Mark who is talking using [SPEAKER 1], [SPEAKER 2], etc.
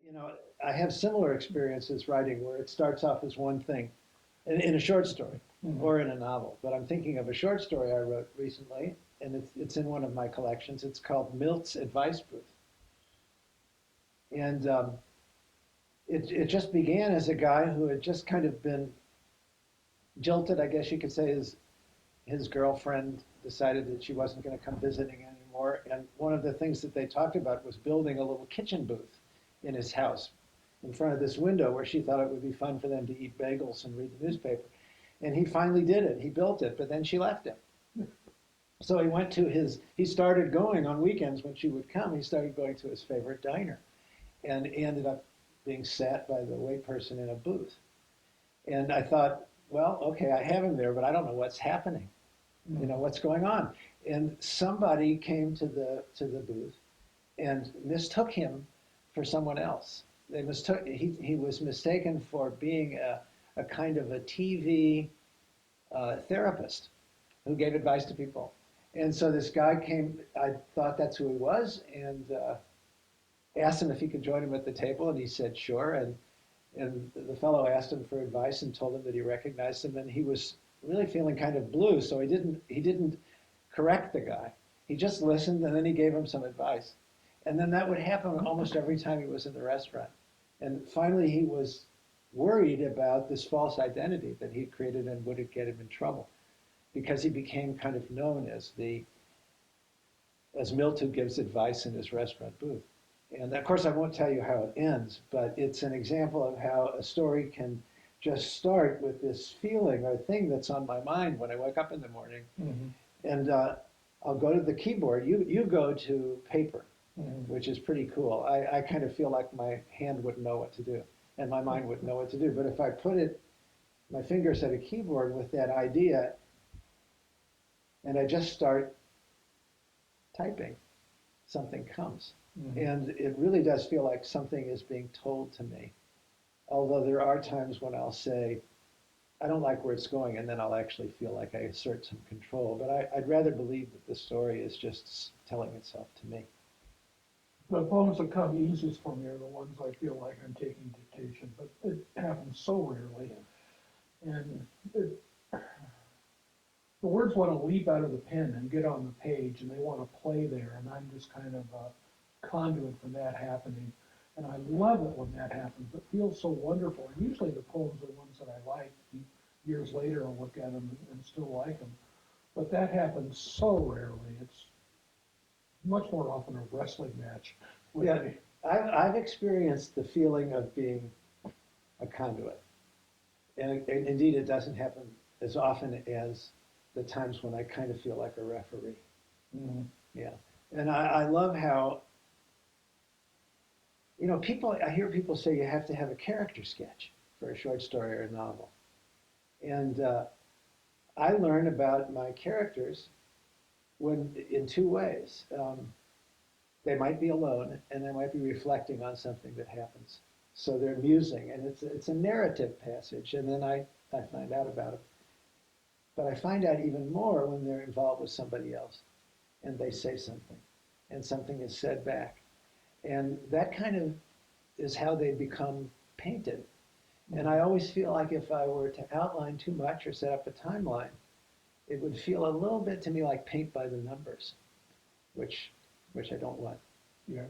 [SPEAKER 1] You know, I have similar experiences writing where it starts off as one thing in a short story or in a novel. But I'm thinking of a short story I wrote recently, and it's in one of my collections. It's called Milt's Advice Booth. And it just began as a guy who had just kind of been jilted, I guess you could say. His girlfriend decided that she wasn't going to come visiting anymore. And one of the things that they talked about was building a little kitchen booth in his house in front of this window where she thought it would be fun for them to eat bagels and read the newspaper. And he finally did it. He built it, but then she left him. So he started going on weekends when she would come, he started going to his favorite diner. And he ended up being sat by the wait person in a booth. And I thought, well, okay, I have him there, but I don't know what's happening. You know, what's going on? And somebody came to the booth and mistook him for someone else. He was mistaken for being a kind of a TV therapist who gave advice to people. And so this guy came, I thought that's who he was, and asked him if he could join him at the table, and he said sure. And the fellow asked him for advice and told him that he recognized him, and he was really feeling kind of blue, so he didn't correct the guy. He just listened, and then he gave him some advice. And then that would happen almost every time he was in the restaurant. And finally, he was worried about this false identity that he'd created and would it get him in trouble, because he became kind of known as Milt who gives advice in his restaurant booth. And of course, I won't tell you how it ends, but it's an example of how a story can just start with this feeling or thing that's on my mind when I wake up in the morning. And I'll go to the keyboard. You go to paper, which is pretty cool. I kind of feel like my hand wouldn't know what to do and my mind wouldn't know what to do. But if I put my fingers at a keyboard with that idea and I just start typing, something comes. And it really does feel like something is being told to me. Although there are times when I'll say, I don't like where it's going, and then I'll actually feel like I assert some control. But I'd rather believe that the story is just telling itself to me.
[SPEAKER 2] The poems that come easiest for me are the ones I feel like I'm taking dictation, but it happens so rarely. And the words want to leap out of the pen and get on the page, and they want to play there, and I'm just kind of a conduit for that happening. And I love it when that happens. It feels so wonderful. And usually the poems are ones that I like. Years later, I'll look at them and still like them. But that happens so rarely. It's much more often a wrestling match with
[SPEAKER 1] Yeah,
[SPEAKER 2] me.
[SPEAKER 1] I've experienced the feeling of being a conduit. And indeed, it doesn't happen as often as the times when I kind of feel like a referee. Yeah. And I love how, I hear people say you have to have a character sketch for a short story or a novel. And I learn about my characters in two ways. They might be alone, and they might be reflecting on something that happens. So they're musing, and it's a narrative passage, and then I find out about it. But I find out even more when they're involved with somebody else, and they say something, and something is said back. And that kind of is how they become painted. And I always feel like if I were to outline too much or set up a timeline, it would feel a little bit to me like paint by the numbers, which I don't want.
[SPEAKER 2] Yeah.